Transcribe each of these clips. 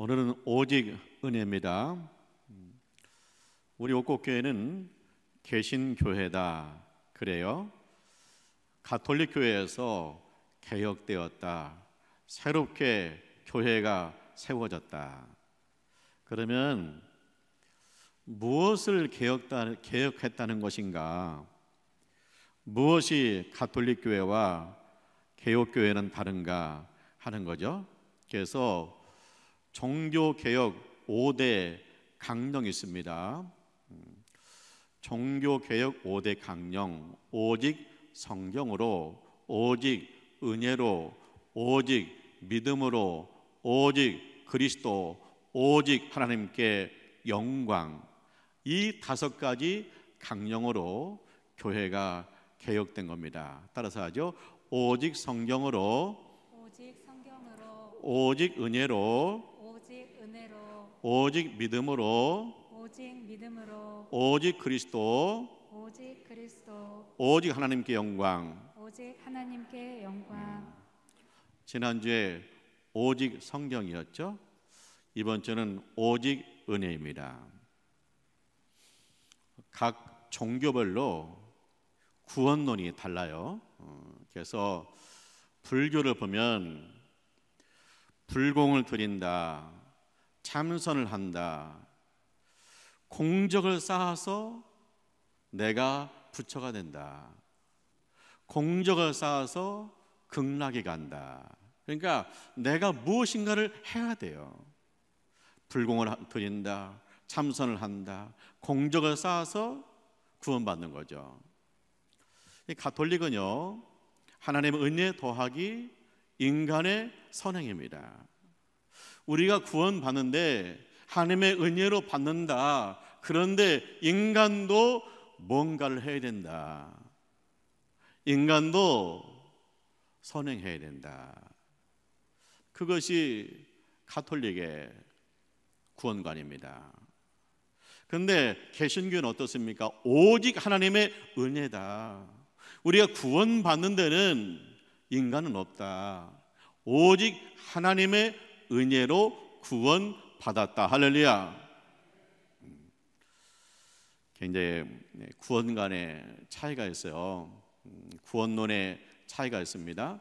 오늘은 오직 은혜입니다. 우리 옥곡교회는 개신교회다 그래요. 가톨릭 교회에서 개혁되었다. 새롭게 교회가 세워졌다. 그러면 무엇을 개혁했다는 것인가? 무엇이 가톨릭 교회와 개혁교회는 다른가 하는 거죠. 그래서 종교개혁 5대 강령이 있습니다. 종교개혁 5대 강령, 오직 성경으로, 오직 은혜로, 오직 믿음으로, 오직 그리스도, 오직 하나님께 영광, 이 5가지 강령으로 교회가 개혁된 겁니다. 따라서 하죠. 오직 성경으로, 오직 은혜로, 오직 믿음으로, 오직 그리스도, 오직 하나님께 영광. 지난주에 오직 성경이었죠. 이번 주는 오직 은혜입니다. 각 종교별로 구원론이 달라요. 그래서 불교를 보면 불공을 드린다, 참선을 한다, 공적을 쌓아서 내가 부처가 된다, 공적을 쌓아서 극락에 간다. 그러니까 내가 무엇인가를 해야 돼요. 불공을 드린다, 참선을 한다, 공적을 쌓아서 구원받는 거죠. 가톨릭은요, 하나님의 은혜 더하기 인간의 선행입니다. 우리가 구원받는데 하나님의 은혜로 받는다. 그런데 인간도 뭔가를 해야 된다. 인간도 선행해야 된다. 그것이 가톨릭의 구원관입니다. 그런데 개신교는 어떻습니까? 오직 하나님의 은혜다. 우리가 구원받는 데는 인간은 없다. 오직 하나님의 은혜로 구원받았다. 할렐루야. 굉장히 구원 간의 차이가 있어요. 구원론의 차이가 있습니다.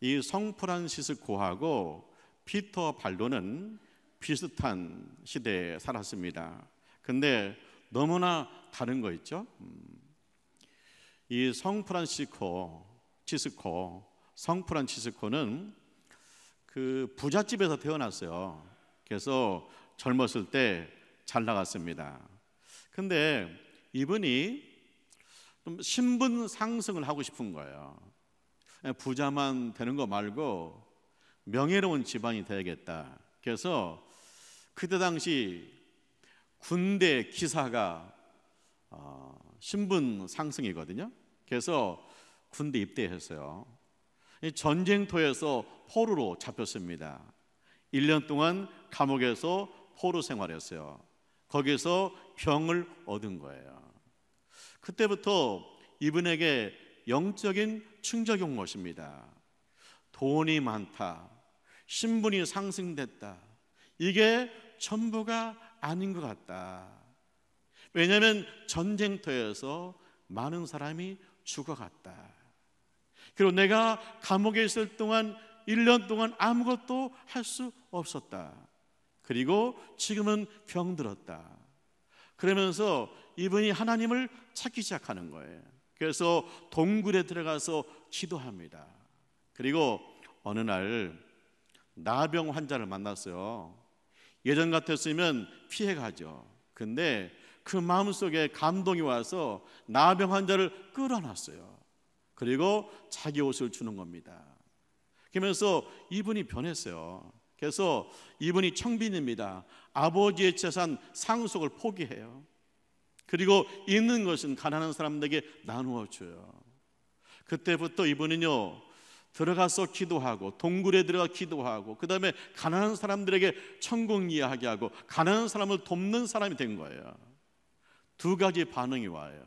이 성프란시스코하고 피터 발로는 비슷한 시대에 살았습니다. 근데 너무나 다른 거 있죠. 이 성프란시스코는 그 부잣집에서 태어났어요. 그래서 젊었을 때 잘 나갔습니다. 근데 이분이 좀 신분 상승을 하고 싶은 거예요. 부자만 되는 거 말고 명예로운 집안이 돼야겠다. 그래서 그때 당시 군대 기사가 신분 상승이거든요. 그래서 군대 입대했어요. 전쟁터에서 포로로 잡혔습니다. 1년 동안 감옥에서 포로 생활했어요. 거기서 병을 얻은 거예요. 그때부터 이분에게 영적인 충격이 온 것입니다. 돈이 많다, 신분이 상승됐다, 이게 전부가 아닌 것 같다. 왜냐하면 전쟁터에서 많은 사람이 죽어갔다. 그리고 내가 감옥에 있을 동안 1년 동안 아무것도 할 수 없었다. 그리고 지금은 병들었다. 그러면서 이분이 하나님을 찾기 시작하는 거예요. 그래서 동굴에 들어가서 기도합니다. 그리고 어느 날 나병 환자를 만났어요. 예전 같았으면 피해가죠. 근데 그 마음속에 감동이 와서 나병 환자를 끌어놨어요. 그리고 자기 옷을 주는 겁니다. 그러면서 이분이 변했어요. 그래서 이분이 청빈입니다. 아버지의 재산 상속을 포기해요. 그리고 있는 것은 가난한 사람들에게 나누어 줘요. 그때부터 이분은요, 들어가서 기도하고, 동굴에 들어가 기도하고, 그 다음에 가난한 사람들에게 천국 이야기하고, 가난한 사람을 돕는 사람이 된 거예요. 2가지 반응이 와요.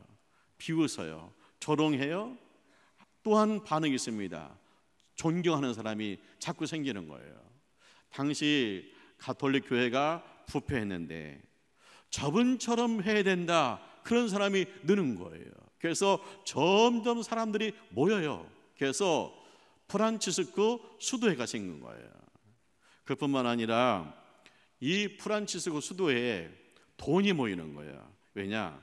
비웃어요, 조롱해요. 또한 반응이 있습니다. 존경하는 사람이 자꾸 생기는 거예요. 당시 가톨릭 교회가 부패했는데 저분처럼 해야 된다, 그런 사람이 느는 거예요. 그래서 점점 사람들이 모여요. 그래서 프란치스코 수도회가 생긴 거예요. 그뿐만 아니라 이 프란치스코 수도회에 돈이 모이는 거예요. 왜냐?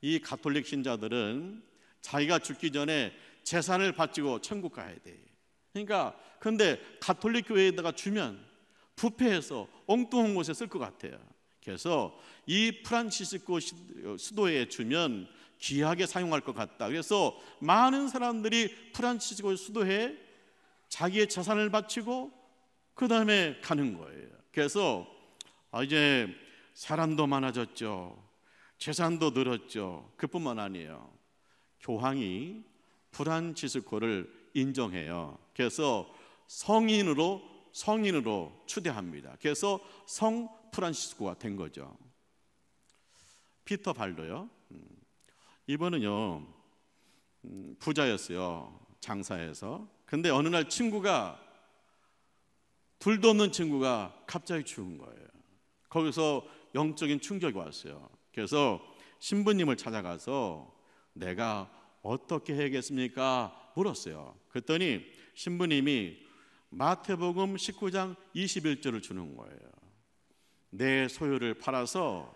이 가톨릭 신자들은 자기가 죽기 전에 재산을 바치고 천국 가야 돼. 그러니까 근데 가톨릭 교회에다가 주면 부패해서 엉뚱한 곳에 쓸 것 같아요. 그래서 이 프란치스코 수도회에 주면 귀하게 사용할 것 같다. 그래서 많은 사람들이 프란치스코 수도회에 자기의 재산을 바치고 그 다음에 가는 거예요. 그래서 이제 사람도 많아졌죠. 재산도 늘었죠. 그뿐만 아니에요. 교황이 프란치스코를 인정해요. 그래서 성인으로 추대합니다. 그래서 성 프란치스코가 된 거죠. 피터 발로요. 이번은요 부자였어요. 장사해서. 근데 어느 날 둘도 없는 친구가 갑자기 죽은 거예요. 거기서 영적인 충격이 왔어요. 그래서 신부님을 찾아가서 내가 어떻게 해야겠습니까? 물었어요. 그랬더니 신부님이 마태복음 19장 21절을 주는 거예요. 내 소유를 팔아서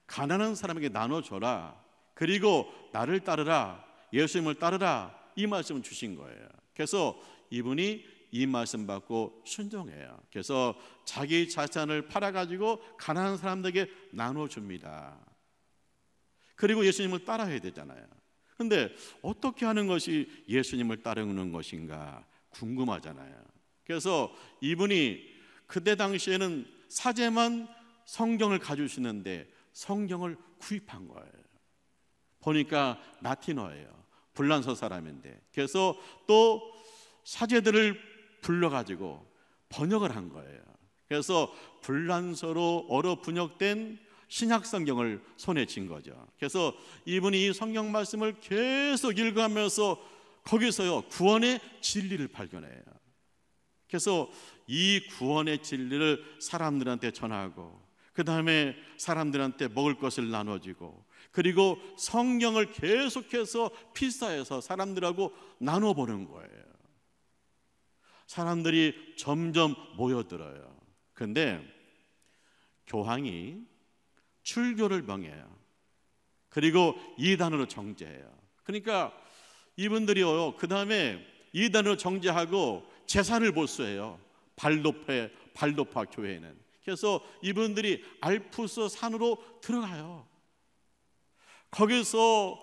가난한 사람에게 나눠줘라. 그리고 나를 따르라. 예수님을 따르라. 이 말씀을 주신 거예요. 그래서 이분이 이 말씀 받고 순종해요. 그래서 자기 자산을 팔아가지고 가난한 사람들에게 나눠줍니다. 그리고 예수님을 따라야 되잖아요. 근데 어떻게 하는 것이 예수님을 따르는 것인가 궁금하잖아요. 그래서 이분이 그때 당시에는 사제만 성경을 가져오시는데 성경을 구입한 거예요. 보니까 라틴어예요. 불란서 사람인데. 그래서 또 사제들을 불러가지고 번역을 한 거예요. 그래서 불란서로 어로 번역된 신약 성경을 손에 쥔 거죠. 그래서 이분이 이 성경 말씀을 계속 읽어가면서 거기서요 구원의 진리를 발견해요. 그래서 이 구원의 진리를 사람들한테 전하고 그 다음에 사람들한테 먹을 것을 나눠주고 그리고 성경을 계속해서 필사해서 사람들하고 나눠보는 거예요. 사람들이 점점 모여들어요. 그런데 교황이 출교를 명해요. 그리고 이단으로 정죄해요. 그러니까 이분들이요 그 다음에 이단으로 정죄하고 재산을 몰수해요. 발도파 교회는. 그래서 이분들이 알프스 산으로 들어가요. 거기서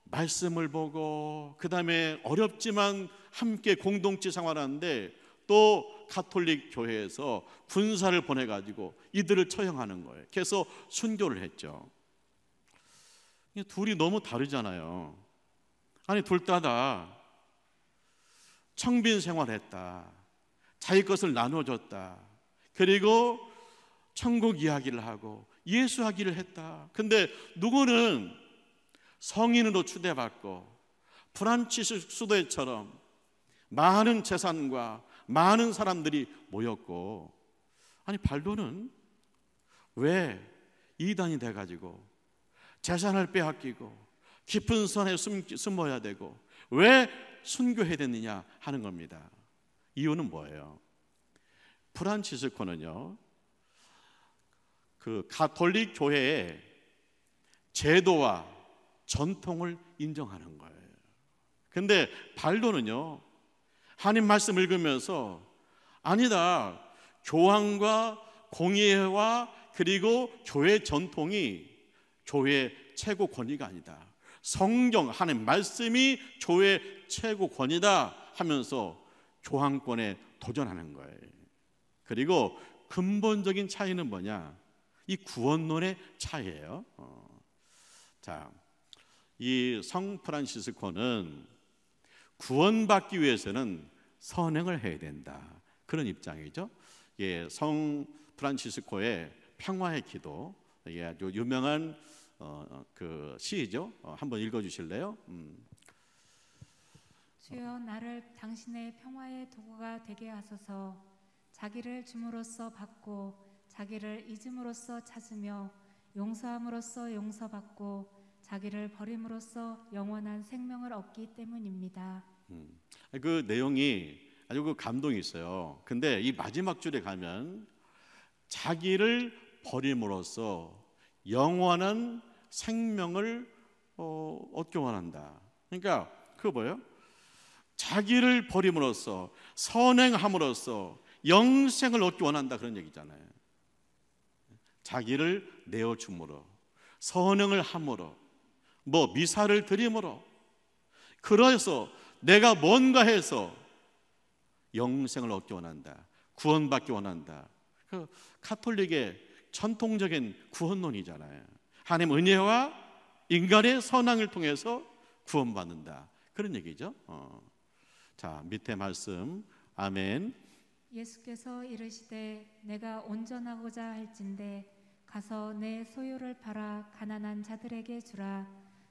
말씀을 보고 그 다음에 어렵지만 함께 공동체 생활하는데 또 가톨릭 교회에서 군사를 보내가지고 이들을 처형하는 거예요. 그래서 순교를 했죠. 둘이 너무 다르잖아요. 아니 둘 다 청빈 생활했다. 자기 것을 나눠줬다. 그리고 천국 이야기를 하고 예수 이야기를 했다. 근데 누구는 성인으로 추대받고 프란치스코 수도회처럼 많은 재산과 많은 사람들이 모였고 아니 발로는 왜 이단이 돼가지고 재산을 빼앗기고 깊은 산에 숨어야 되고 왜 순교해야 됐느냐 하는 겁니다. 이유는 뭐예요? 프란치스코는요 그 가톨릭 교회의 제도와 전통을 인정하는 거예요. 근데 발로는요 하나님 말씀 읽으면서 아니다, 교황과 공의회와 그리고 교회 전통이 교회의 최고 권위가 아니다, 성경 하나님 말씀이 교회의 최고 권위다 하면서 교황권에 도전하는 거예요. 그리고 근본적인 차이는 뭐냐? 이 구원론의 차이예요. 자, 이 성 프란시스코는 구원받기 위해서는 선행을 해야 된다, 그런 입장이죠. 예, 성 프란시스코의 평화의 기도, 예, 아주 유명한 그 시죠. 한번 읽어주실래요? 주여 나를 당신의 평화의 도구가 되게 하소서. 자기를 주므로써 받고 자기를 잊음으로써 찾으며 용서함으로써 용서받고 자기를 버림으로써 영원한 생명을 얻기 때문입니다. 그 내용이 아주 그 감동이 있어요. 근데 이 마지막 줄에 가면 자기를 버림으로써 영원한 생명을 얻기 원한다. 그러니까 그거 뭐예요? 자기를 버림으로써 선행함으로써 영생을 얻기 원한다, 그런 얘기잖아요. 자기를 내어줌으로, 선행을 함으로, 뭐 미사를 드림으로, 그래서 내가 뭔가 해서 영생을 얻기 원한다, 구원받기 원한다. 그 가톨릭의 전통적인 구원론이잖아요. 하나님 은혜와 인간의 선행을 통해서 구원받는다, 그런 얘기죠. 자, 밑에 말씀. 아멘. 예수께서 이르시되 내가 온전하고자 할진대 가서 내 소유를 팔아 가난한 자들에게 주라.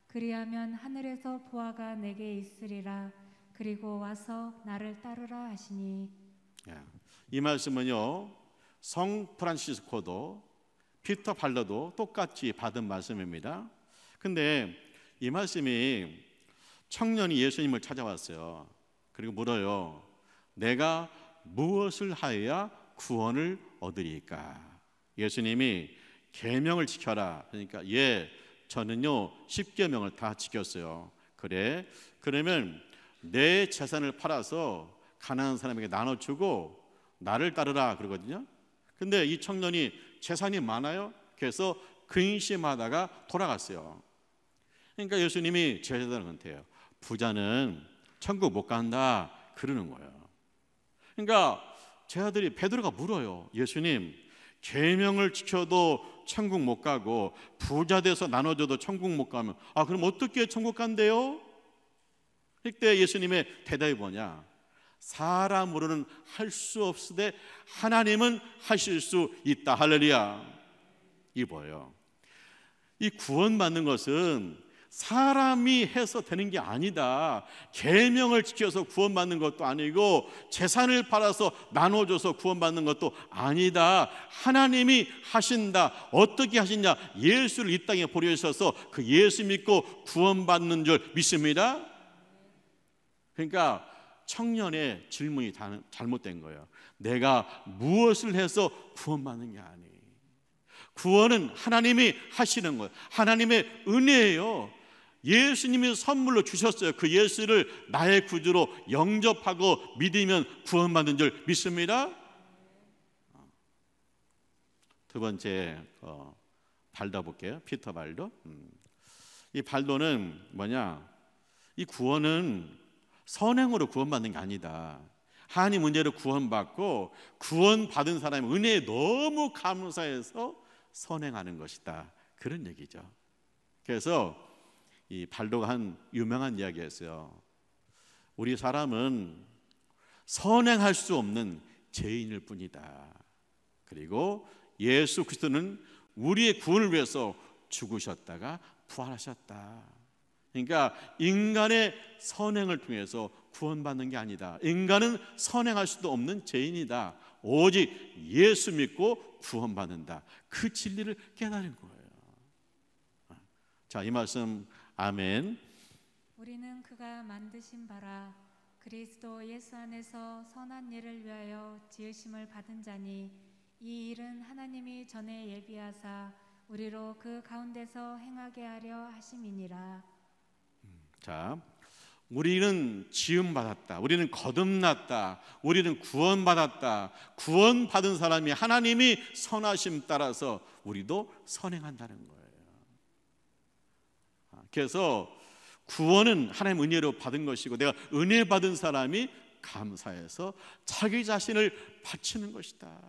그리하면 하늘에서 보화가 내게 있으리라. 그리고 와서 나를 따르라 하시니. 이 말씀은요, 성 프란시스코도 피터 발러도 똑같이 받은 말씀입니다. 근데 이 말씀이 청년이 예수님을 찾아왔어요. 그리고 물어요. 내가 무엇을 하여야 구원을 얻으리까? 예수님이 계명을 지켜라. 그러니까 저는요 10계명을 다 지켰어요. 그래, 그러면 내 재산을 팔아서 가난한 사람에게 나눠주고 나를 따르라 그러거든요. 근데 이 청년이 재산이 많아요. 그래서 근심하다가 돌아갔어요. 그러니까 예수님이 제자들한테요, 부자는 천국 못 간다 그러는 거예요. 그러니까 제자들이, 베드로가 물어요. 예수님, 계명을 지켜도 천국 못 가고 부자 돼서 나눠줘도 천국 못 가면 그럼 어떻게 천국 간대요? 그때 예수님의 대답이 뭐냐? 사람으로는 할 수 없으되 하나님은 하실 수 있다. 할렐루야. 이 뭐예요? 이 구원받는 것은 사람이 해서 되는 게 아니다. 계명을 지켜서 구원받는 것도 아니고 재산을 팔아서 나눠줘서 구원받는 것도 아니다. 하나님이 하신다. 어떻게 하시냐? 예수를 이 땅에 보내셔서 그 예수 믿고 구원받는 줄 믿습니다. 그러니까 청년의 질문이 잘못된 거예요. 내가 무엇을 해서 구원받는 게 아니. 구원은 하나님이 하시는 거예요. 하나님의 은혜예요. 예수님이 선물로 주셨어요. 그 예수를 나의 구주로 영접하고 믿으면 구원받는 줄 믿습니다. 두 번째 발도 볼게요. 피터 발도. 이 발도는 뭐냐? 이 구원은 선행으로 구원받는 게 아니다. 하나님 은혜로 구원받고 구원받은 사람의 은혜에 너무 감사해서 선행하는 것이다, 그런 얘기죠. 그래서 이 발도가 한 유명한 이야기였어요. 우리 사람은 선행할 수 없는 죄인일 뿐이다. 그리고 예수 그리스도는 우리의 구원을 위해서 죽으셨다가 부활하셨다. 그러니까 인간의 선행을 통해서 구원받는 게 아니다. 인간은 선행할 수도 없는 죄인이다. 오직 예수 믿고 구원받는다. 그 진리를 깨달은 거예요. 자, 이 말씀 아멘. 우리는 그가 만드신 바라 그리스도 예수 안에서 선한 일을 위하여 지으심을 받은 자니 이 일은 하나님이 전에 예비하사 우리로 그 가운데서 행하게 하려 하심이니라. 자, 우리는 지음받았다. 우리는 거듭났다. 우리는 구원받았다. 구원받은 사람이 하나님이 선하심 따라서 우리도 선행한다는 거예요. 그래서 구원은 하나님 은혜로 받은 것이고 내가 은혜 받은 사람이 감사해서 자기 자신을 바치는 것이다.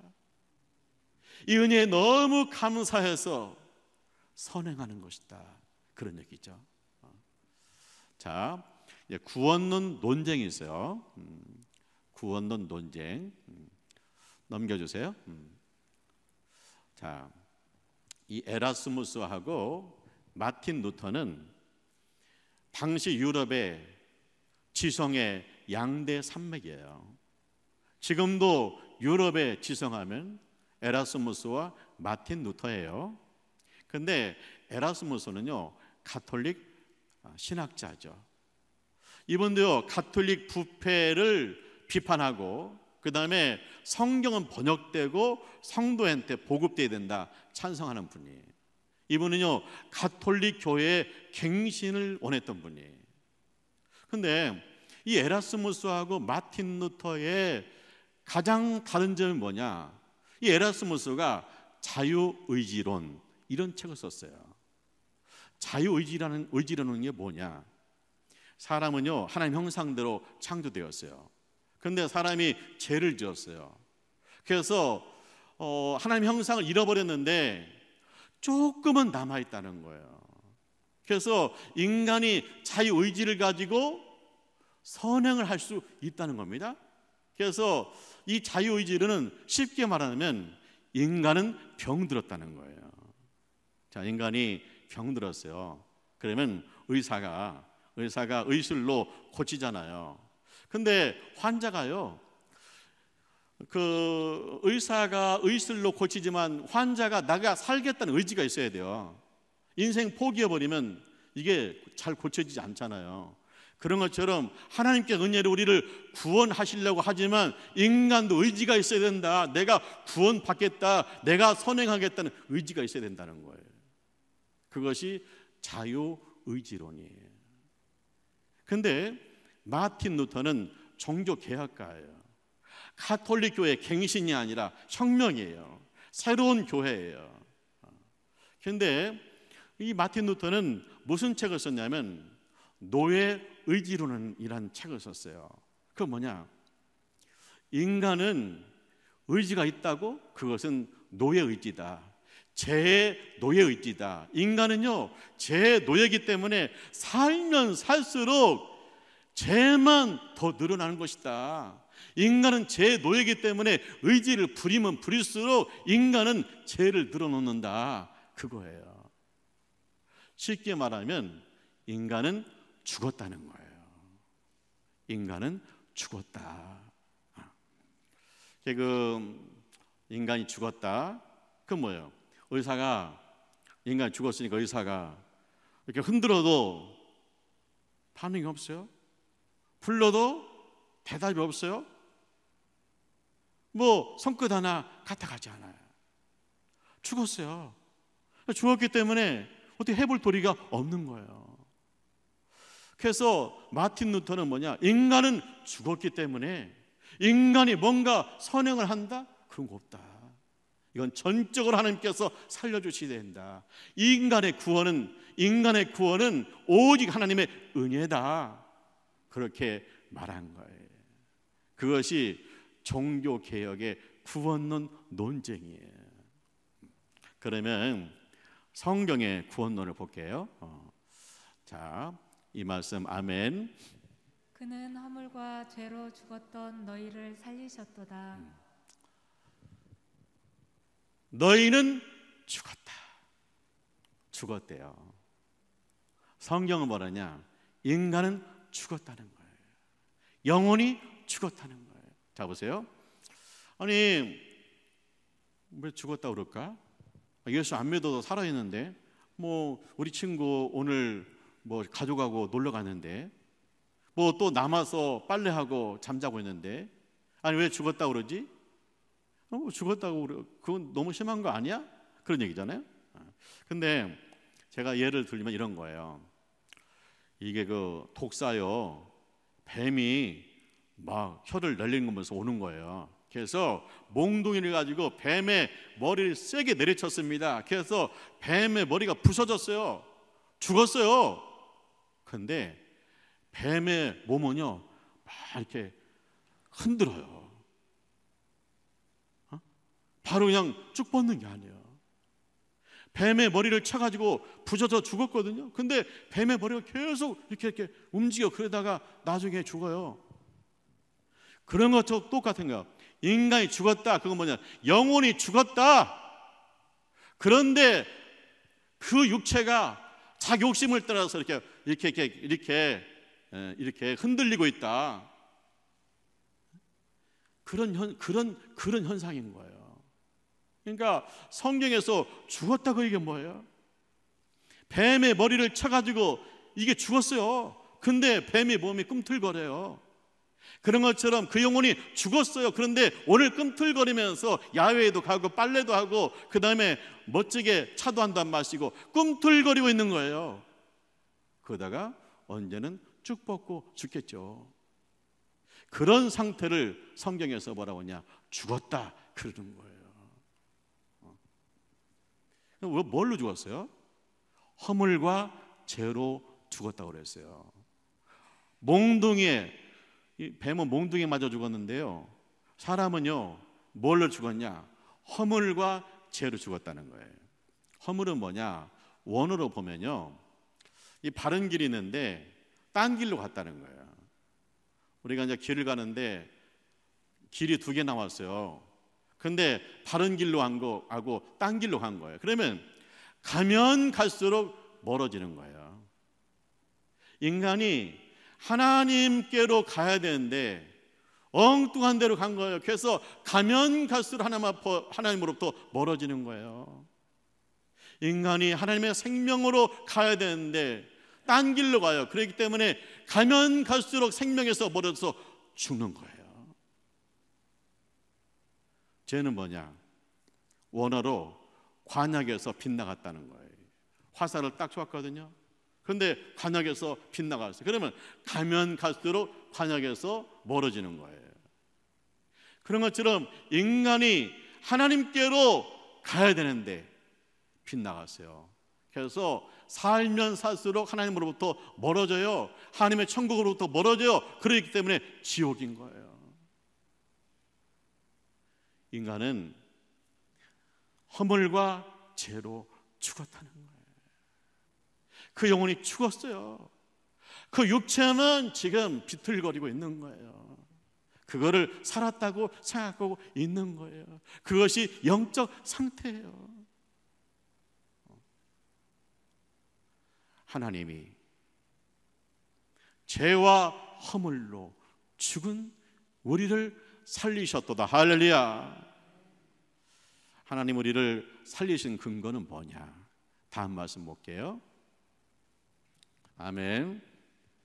이 은혜에 너무 감사해서 선행하는 것이다, 그런 얘기죠. 자, 구원론 논쟁이 있어요. 구원론 논쟁 넘겨주세요. 자, 이 에라스무스하고 마틴 루터는 당시 유럽의 지성의 양대 산맥이에요. 지금도 유럽의 지성하면 에라스무스와 마틴 루터예요. 근데 에라스무스는요, 가톨릭 신학자죠. 이분도요, 가톨릭 부패를 비판하고, 그 다음에 성경은 번역되고 성도한테 보급돼야 된다 찬성하는 분이에요. 이분은요, 가톨릭 교회의 갱신을 원했던 분이에요. 근데 이 에라스무스하고 마틴 루터의 가장 다른 점이 뭐냐? 이 에라스무스가 자유의지론 이런 책을 썼어요. 의지라는 게 뭐냐? 사람은요, 하나님 형상대로 창조되었어요. 근데 사람이 죄를 지었어요. 그래서 하나님 형상을 잃어버렸는데 조금은 남아있다는 거예요. 그래서 인간이 자유의지를 가지고 선행을 할 수 있다는 겁니다. 그래서 이 자유의지는 쉽게 말하면 인간은 병들었다는 거예요. 자, 인간이 병들었어요. 그러면 의사가 의술로 고치잖아요. 근데 환자가요, 그 의사가 의술로 고치지만 환자가 내가 살겠다는 의지가 있어야 돼요. 인생 포기해버리면 이게 잘 고쳐지지 않잖아요. 그런 것처럼 하나님께 은혜로 우리를 구원하시려고 하지만 인간도 의지가 있어야 된다. 내가 구원받겠다, 내가 선행하겠다는 의지가 있어야 된다는 거예요. 그것이 자유의지론이에요. 근데 마틴 루터는 종교개혁가예요. 가톨릭 교회 갱신이 아니라 혁명이에요. 새로운 교회예요. 근데 이 마틴 루터는 무슨 책을 썼냐면 노예의지론이라는 책을 썼어요. 그건 뭐냐? 인간은 의지가 있다고? 그것은 노예의지다. 죄의 노예의지다. 인간은요, 죄의 노예이기 때문에 살면 살수록 죄만 더 늘어나는 것이다. 인간은 죄의 노예이기 때문에 의지를 부리면 부릴수록 인간은 죄를 늘어놓는다. 그거예요. 쉽게 말하면 인간은 죽었다는 거예요. 인간은 죽었다. 인간이 죽었다. 그건 뭐예요? 의사가, 인간이 죽었으니까 의사가 이렇게 흔들어도 반응이 없어요. 불러도 대답이 없어요. 뭐 손끝 하나 갖다가지 않아요. 죽었어요. 죽었기 때문에 어떻게 해볼 도리가 없는 거예요. 그래서 마틴 루터는 뭐냐? 인간은 죽었기 때문에 인간이 뭔가 선행을 한다? 그런 거 없다. 이건 전적으로 하나님께서 살려주셔야 된다. 인간의 구원은 오직 하나님의 은혜다. 그렇게 말한 거예요. 그것이 종교개혁의 구원론 논쟁이에요. 그러면 성경의 구원론을 볼게요. 자, 이 말씀 아멘. 그는 허물과 죄로 죽었던 너희를 살리셨도다. 너희는 죽었다. 죽었대요. 성경은 뭐라냐? 인간은 죽었다는 거예요. 영혼이 죽었다는 거예요. 자, 보세요. 아니, 왜 죽었다고 그럴까? 예수 안 믿어도 살아있는데, 뭐 우리 친구 오늘 뭐 가족하고 놀러 갔는데, 뭐 또 남아서 빨래하고 잠자고 있는데, 아니 왜 죽었다고 그러지? 죽었다고 그래. 그건 너무 심한 거 아니야? 그런 얘기잖아요. 근데 제가 예를 들면 이런 거예요. 이게 그 독사요, 뱀이 막 혀를 내리면서 오는 거예요. 그래서 몽둥이를 가지고 뱀의 머리를 세게 내리쳤습니다. 그래서 뱀의 머리가 부서졌어요. 죽었어요. 근데 뱀의 몸은요, 막 이렇게 흔들어요. 바로 그냥 쭉 뻗는 게 아니에요. 뱀의 머리를 쳐가지고 부서져 죽었거든요. 근데 뱀의 머리가 계속 이렇게 움직여. 그러다가 나중에 죽어요. 그런 것도 똑같은 거예요. 인간이 죽었다. 그건 뭐냐? 영혼이 죽었다. 그런데 그 육체가 자기 욕심을 따라서 이렇게 흔들리고 있다. 그런 현상인 거예요. 그러니까 성경에서 죽었다고 이게 뭐예요? 뱀의 머리를 쳐가지고 이게 죽었어요. 근데 뱀의 몸이 꿈틀거려요. 그런 것처럼 그 영혼이 죽었어요. 그런데 오늘 꿈틀거리면서 야외에도 가고 빨래도 하고 그 다음에 멋지게 차도 한 잔 마시고 꿈틀거리고 있는 거예요. 그러다가 언제는 쭉 뻗고 죽겠죠. 그런 상태를 성경에서 뭐라고 하냐? 죽었다 그러는 거예요. 뭘로 죽었어요? 허물과 죄로 죽었다고 그랬어요. 몽둥이에, 뱀은 몽둥이에 맞아 죽었는데요, 사람은요 뭘로 죽었냐? 허물과 죄로 죽었다는 거예요. 허물은 뭐냐? 원어로 보면요, 이 바른 길이 있는데 딴 길로 갔다는 거예요. 우리가 이제 길을 가는데 길이 두 개 나왔어요. 근데 바른 길로 간 거하고 딴 길로 간 거예요. 그러면 가면 갈수록 멀어지는 거예요. 인간이 하나님께로 가야 되는데 엉뚱한 데로 간 거예요. 그래서 가면 갈수록 하나님으로부터 멀어지는 거예요. 인간이 하나님의 생명으로 가야 되는데 딴 길로 가요. 그렇기 때문에 가면 갈수록 생명에서 멀어져서 죽는 거예요. 죄는 뭐냐? 원어로 관역에서 빗나갔다는 거예요. 화살을 딱 쏘았거든요. 그런데 관역에서 빗나갔어요. 그러면 가면 갈수록 관역에서 멀어지는 거예요. 그런 것처럼 인간이 하나님께로 가야 되는데 빗나갔어요. 그래서 살면 살수록 하나님으로부터 멀어져요. 하나님의 천국으로부터 멀어져요. 그렇기 때문에 지옥인 거예요. 인간은 허물과 죄로 죽었다는 거예요. 그 영혼이 죽었어요. 그 육체는 지금 비틀거리고 있는 거예요. 그거를 살았다고 생각하고 있는 거예요. 그것이 영적 상태예요. 하나님이 죄와 허물로 죽은 우리를 살리셨도다. 할렐루야. 하나님 우리를 살리신 근거는 뭐냐? 다음 말씀 볼게요. 아멘.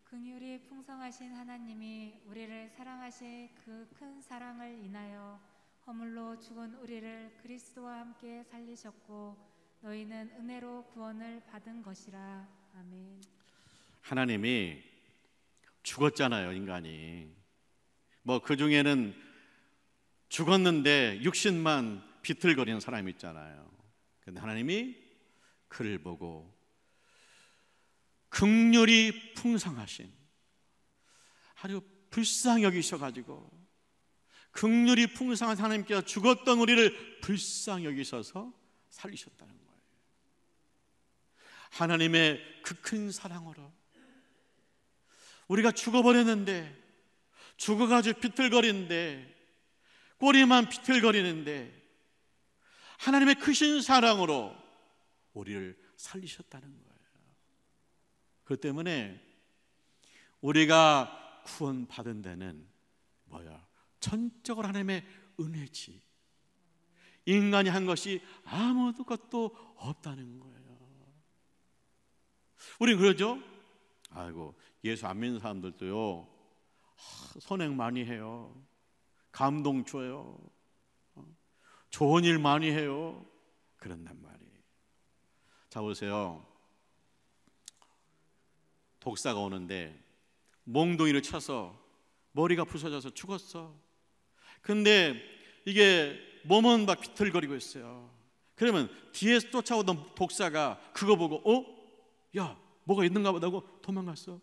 긍휼이 풍성하신 하나님이 우리를 사랑하신 그 큰 사랑을 인하여 허물로 죽은 우리를 그리스도와 함께 살리셨고 너희는 은혜로 구원을 받은 것이라. 아멘. 하나님이 죽었잖아요, 인간이. 뭐 그 중에는 죽었는데 육신만 비틀거리는 사람이 있잖아요. 근데 하나님이 그를 보고 긍휼이 풍성하신, 아주 불쌍히 여기셔가지고 긍휼이 풍성한 하나님께서 죽었던 우리를 불쌍히 여기셔서 살리셨다는 거예요. 하나님의 그 큰 사랑으로 우리가 죽어버렸는데, 죽어가지고 비틀거리는데, 꼬리만 비틀거리는데 하나님의 크신 사랑으로 우리를 살리셨다는 거예요. 그 때문에 우리가 구원받은 데는 뭐야? 전적으로 하나님의 은혜지. 인간이 한 것이 아무것도 없다는 거예요. 우린 그러죠? 아이고, 예수 안 믿는 사람들도요, 선행 많이 해요. 감동 줘요. 좋은 일 많이 해요. 그런단 말이에요. 자, 보세요. 독사가 오는데 몽둥이를 쳐서 머리가 부서져서 죽었어. 근데 이게 몸은 막 비틀거리고 있어요. 그러면 뒤에서 쫓아오던 독사가 그거 보고 야, 뭐가 있는가 보다 하고 도망갔어.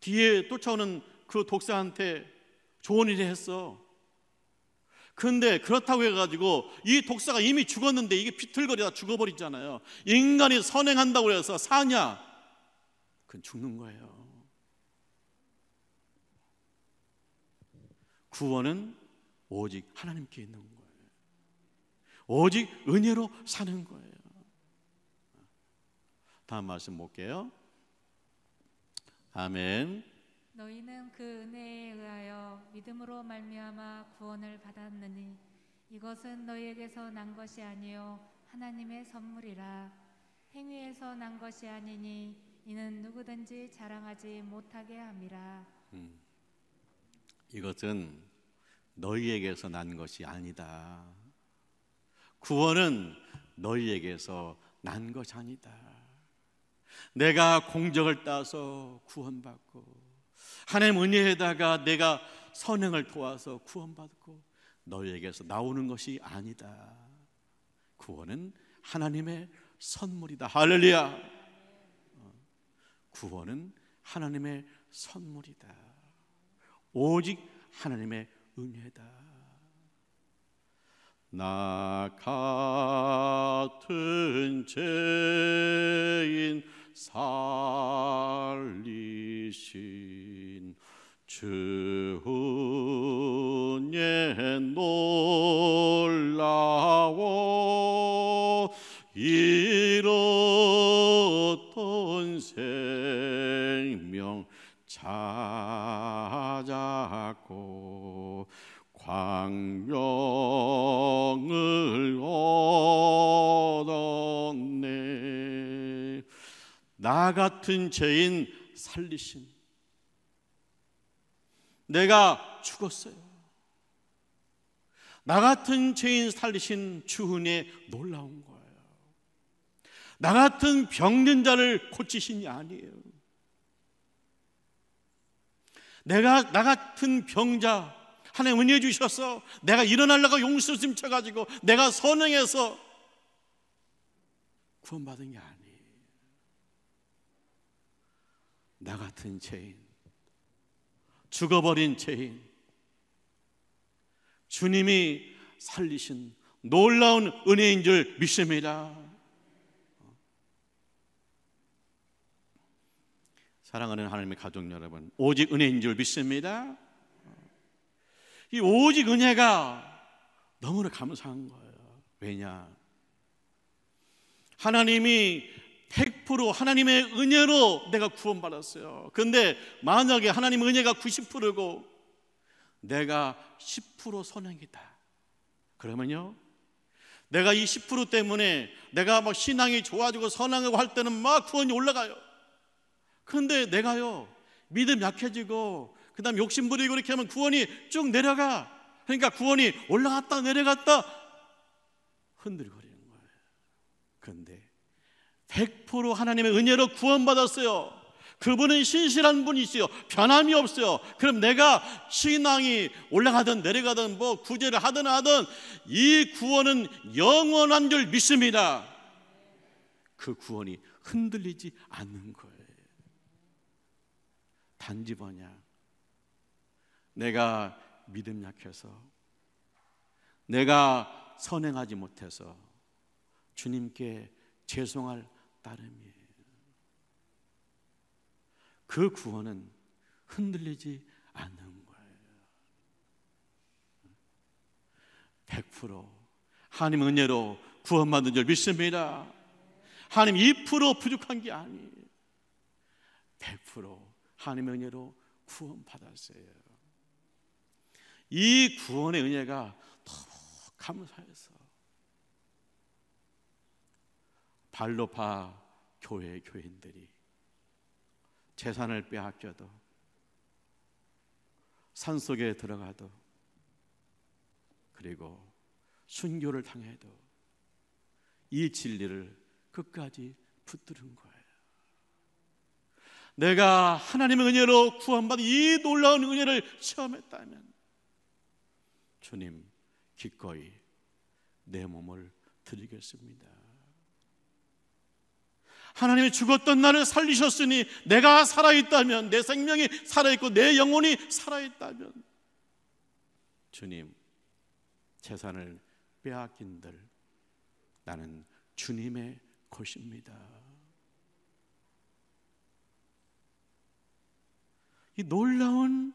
뒤에 쫓아오는 그 독사한테 좋은 일을 했어. 근데 그렇다고 해가지고 이 독사가 이미 죽었는데 이게 비틀거리다 죽어버리잖아요. 인간이 선행한다고 해서 사냐? 그건 죽는 거예요. 구원은 오직 하나님께 있는 거예요. 오직 은혜로 사는 거예요. 다음 말씀 볼게요. 아멘. 너희는 그 은혜에 의하여 믿음으로 말미암아 구원을 받았느니 이것은 너희에게서 난 것이 아니요 하나님의 선물이라. 행위에서 난 것이 아니니 이는 누구든지 자랑하지 못하게 함이라. 이것은 너희에게서 난 것이 아니다. 구원은 너희에게서 난 것이 아니다. 내가 공적을 따서 구원받고 하나님 은혜에다가 내가 선행을 도와서 구원받고 너희에게서 나오는 것이 아니다. 구원은 하나님의 선물이다. 할렐루야. 구원은 하나님의 선물이다. 오직 하나님의 은혜다. 나 같은 죄인 살리신 주 은혜 놀라워 잃었던 생명 찾았고 광명을 얻었네. 나 같은 죄인 살리신, 내가 죽었어요. 나 같은 죄인 살리신 주 은혜 놀라운 거예요. 나 같은 병든 자를 고치신이 아니에요. 나 같은 병자 하나님 은혜 주셔서 내가 일어나려고 용수 쳐가지고 내가 선행해서 구원받은 게 아니에요. 나 같은 죄인, 죽어버린 죄인, 주님이 살리신 놀라운 은혜인 줄 믿습니다. 사랑하는 하나님의 가족 여러분, 오직 은혜인 줄 믿습니다. 이 오직 은혜가 너무나 감사한 거예요. 왜냐? 하나님이 100% 하나님의 은혜로 내가 구원받았어요. 그런데 만약에 하나님의 은혜가 90%고 내가 10% 선행이다. 그러면요, 내가 이 10% 때문에 내가 막 신앙이 좋아지고 선행하고 할 때는 막 구원이 올라가요. 그런데 내가요, 믿음 약해지고 그 다음 욕심 부리고 이렇게 하면 구원이 쭉 내려가. 그러니까 구원이 올라갔다 내려갔다 흔들거리는 거예요. 그런데 100% 하나님의 은혜로 구원받았어요. 그분은 신실한 분이시요, 변함이 없어요. 그럼 내가 신앙이 올라가든 내려가든 뭐 구제를 하든 이 구원은 영원한 줄 믿습니다. 그 구원이 흔들리지 않는 거예요. 단지 뭐냐, 내가 믿음 약해서, 내가 선행하지 못해서 주님께 죄송할 따름이에요. 그 구원은 흔들리지 않는 거예요. 100% 하나님 은혜로 구원받은 줄 믿습니다. 하나님 2% 부족한 게 아니에요. 100% 하나님의 은혜로 구원받았어요. 이 구원의 은혜가 너무 감사해서 발로파 교회의 교인들이 재산을 빼앗겨도, 산속에 들어가도, 그리고 순교를 당해도 이 진리를 끝까지 붙드는 거예요. 내가 하나님의 은혜로 구원받은 이 놀라운 은혜를 체험했다면 주님, 기꺼이 내 몸을 드리겠습니다. 하나님이 죽었던 나를 살리셨으니 내가 살아있다면, 내 생명이 살아있고 내 영혼이 살아있다면 주님, 재산을 빼앗긴들 나는 주님의 것입니다. 이 놀라운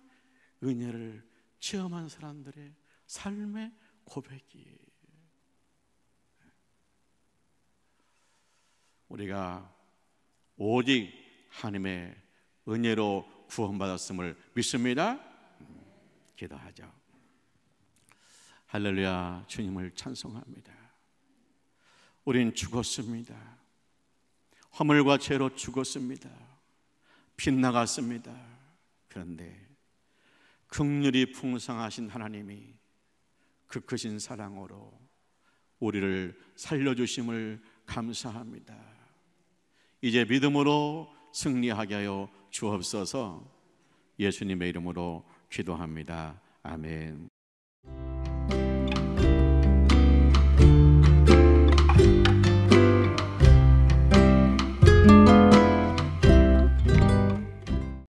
은혜를 체험한 사람들의 삶의 고백이에요. 우리가 오직 하나님의 은혜로 구원받았음을 믿습니다. 기도하죠. 할렐루야, 주님을 찬송합니다. 우린 죽었습니다. 허물과 죄로 죽었습니다. 빗나갔습니다. 그런데 긍휼이 풍성하신 하나님이 그 크신 사랑으로 우리를 살려주심을 감사합니다. 이제 믿음으로 승리하게 하여 주옵소서. 예수님의 이름으로 기도합니다. 아멘.